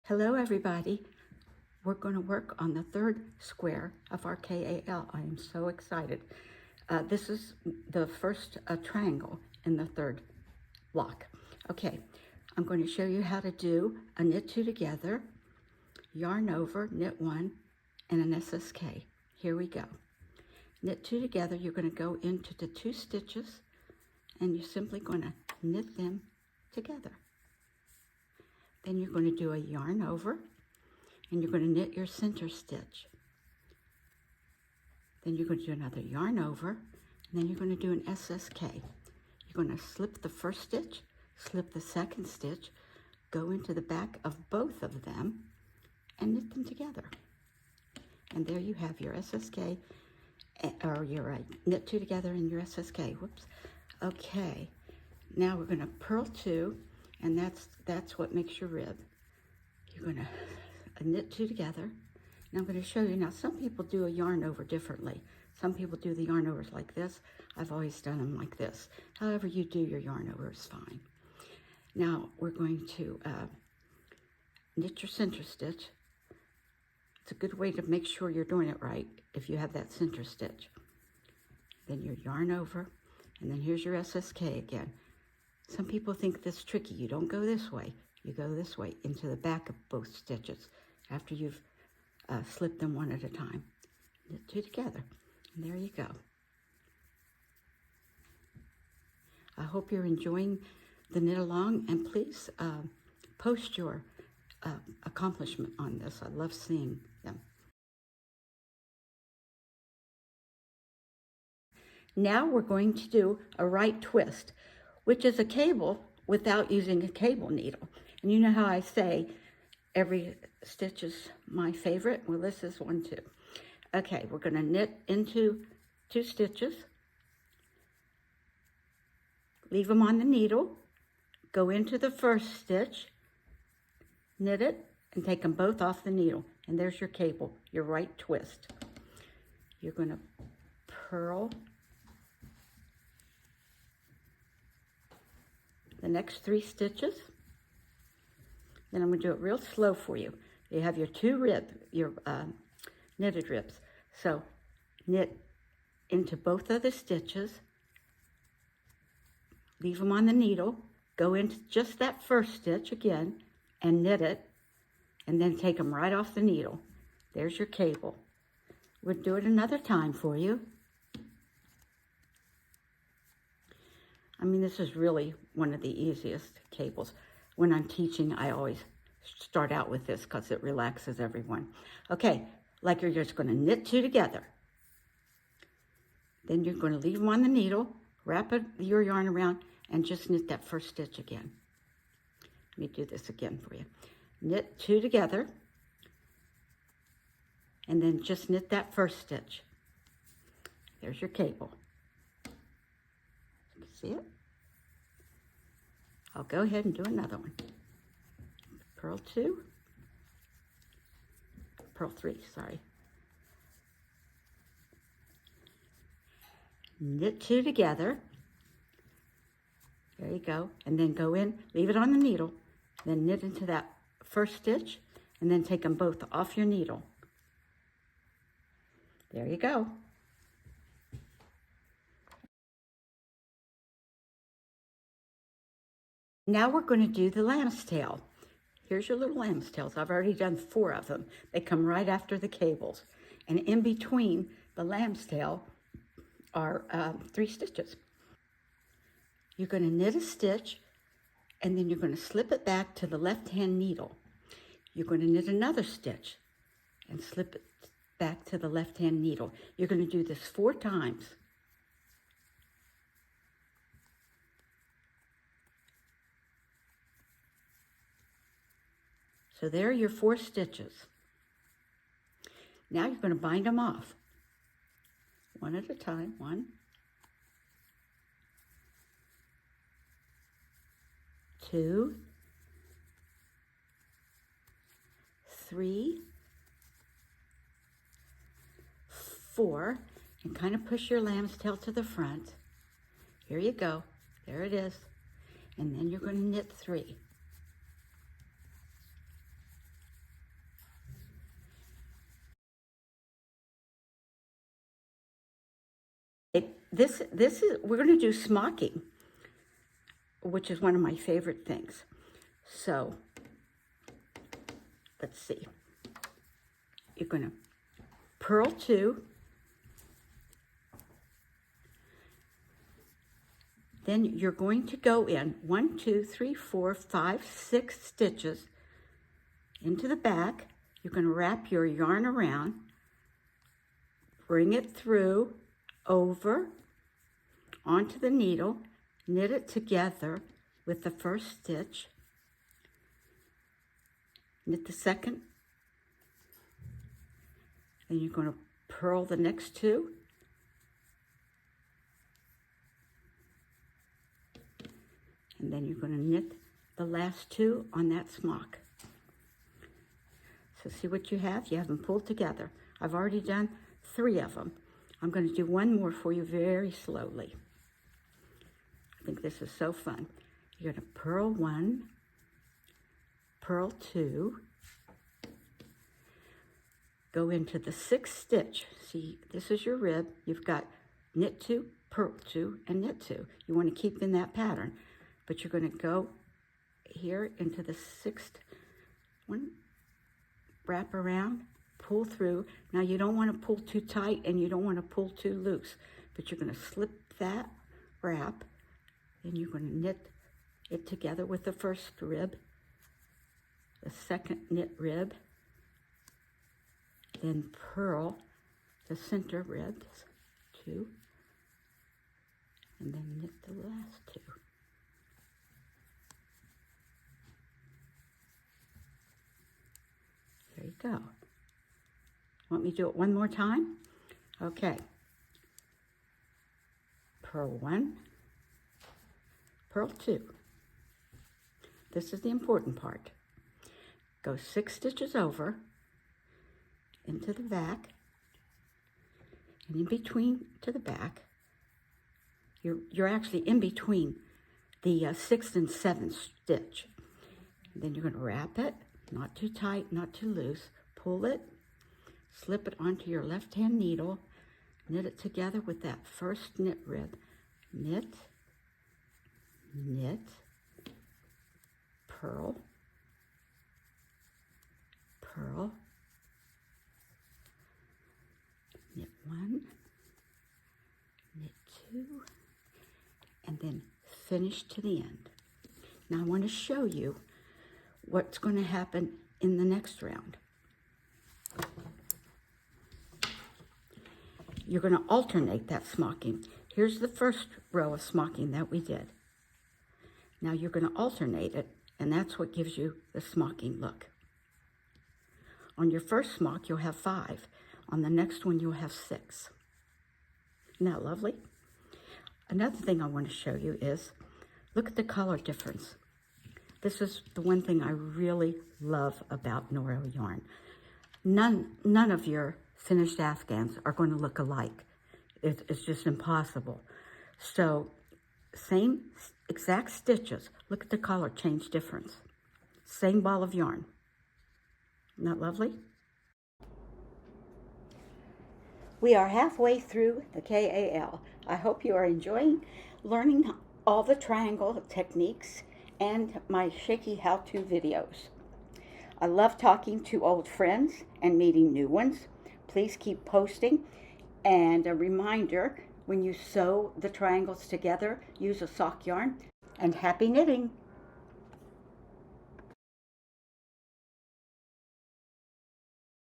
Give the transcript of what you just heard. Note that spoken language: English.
Hello everybody. We're going to work on the third square of our KAL. I am so excited. This is the first triangle in the third block. Okay, I'm going to show you how to do a knit two together, yarn over, knit one, and an SSK. Here we go. Knit two together, you're going to go into the two stitches and you're simply going to knit them together. Then you're going to do a yarn over and you're going to knit your center stitch. Then you're going to do another yarn over and then you're going to do an SSK. You're going to slip the first stitch, slip the second stitch, go into the back of both of them and knit them together. And there you have your SSK, or your knit two together and your SSK. Whoops. Okay, now we're going to purl two, and that's what makes your rib. You're going to knit two together. And I'm going to show you. Now, some people do a yarn over differently. Some people do the yarn overs like this. I've always done them like this. However you do your yarn over is fine. Now, we're going to knit your center stitch. It's a good way to make sure you're doing it right if you have that center stitch. Then your yarn over, and then here's your SSK again. Some people think this is tricky. You don't go this way. You go this way into the back of both stitches after you've slipped them one at a time. Knit two together, and there you go. I hope you're enjoying the knit along, and please post your accomplishment on this. I love seeing them. Now we're going to do a right twist, which is a cable without using a cable needle. And you know how I say every stitch is my favorite? Well, this is one too. Okay, we're going to knit into two stitches, leave them on the needle, go into the first stitch, knit it, and take them both off the needle. And there's your cable, your right twist. You're going to purl the next three stitches. Then I'm going to do it real slow for you. You have your two knitted ribs. So knit into both of the stitches, leave them on the needle, go into just that first stitch again and knit it, and then take them right off the needle. There's your cable. We'll do it another time for you. I mean, this is really one of the easiest cables. When I'm teaching, I always start out with this because it relaxes everyone. Okay, like you're just going to knit two together. Then you're going to leave them on the needle, wrap your yarn around, and just knit that first stitch again. Let me do this again for you. Knit two together, and then just knit that first stitch. There's your cable. See it? I'll go ahead and do another one. Purl two, purl three, sorry. Knit two together. There you go. And then go in, leave it on the needle, then knit into that first stitch, and then take them both off your needle. There you go. Now we're going to do the lamb's tail. Here's your little lamb's tails. I've already done 4 of them. They come right after the cables. And in between the lamb's tail are 3 stitches. You're going to knit a stitch, and then you're going to slip it back to the left-hand needle. You're going to knit another stitch and slip it back to the left-hand needle. You're going to do this 4 times. So there are your 4 stitches. Now you're going to bind them off, one at a time. 1, 2, 3, 4, and kind of push your lamb's tail to the front. Here you go. There it is. And then you're going to knit 3. this is, we're going to do smocking, which is one of my favorite things. So let's see. You're going to purl 2. Then you're going to go in 1, 2, 3, 4, 5, 6 stitches into the back. You're going to wrap your yarn around, bring it through, over, onto the needle, knit it together with the first stitch, knit the second, and you're going to purl the next 2, and then you're going to knit the last 2 on that smock. So see what you have? You have them pulled together. I've already done 3 of them. I'm going to do one more for you very slowly. I think this is so fun. You're going to purl 1, purl 2, go into the 6th stitch. See, this is your rib. You've got knit 2, purl 2, and knit 2. You want to keep in that pattern, but you're going to go here into the 6th one, wrap around, pull through. Now you don't want to pull too tight and you don't want to pull too loose, but you're going to slip that wrap, and you're going to knit it together with the first rib, the second knit rib, then purl the center ribs 2, and then knit the last 2. There you go. Want me to do it one more time? Okay. Purl 1, purl 2. This is the important part. Go 6 stitches over into the back, and in between to the back. You're actually in between the 6th and 7th stitch. And then you're going to wrap it, not too tight, not too loose. Pull it, slip it onto your left-hand needle, knit it together with that first knit rib. Knit, knit, purl, purl, knit 1, knit 2, and then finish to the end. Now I want to show you what's going to happen in the next round. You're going to alternate that smocking. Here's the first row of smocking that we did. Now you're going to alternate it, and that's what gives you the smocking look. On your first smock, you'll have 5. On the next one, you'll have 6. Isn't that lovely? Another thing I want to show you is, look at the color difference. This is the one thing I really love about NORO yarn. None of your finished Afghans are going to look alike. It's just impossible. So, same exact stitches. Look at the color change difference. Same ball of yarn. Isn't that lovely? We are halfway through the KAL. I hope you are enjoying learning all the triangle techniques and my shaky how-to videos. I love talking to old friends and meeting new ones. Please keep posting. And a reminder, when you sew the triangles together, use a sock yarn. And happy knitting!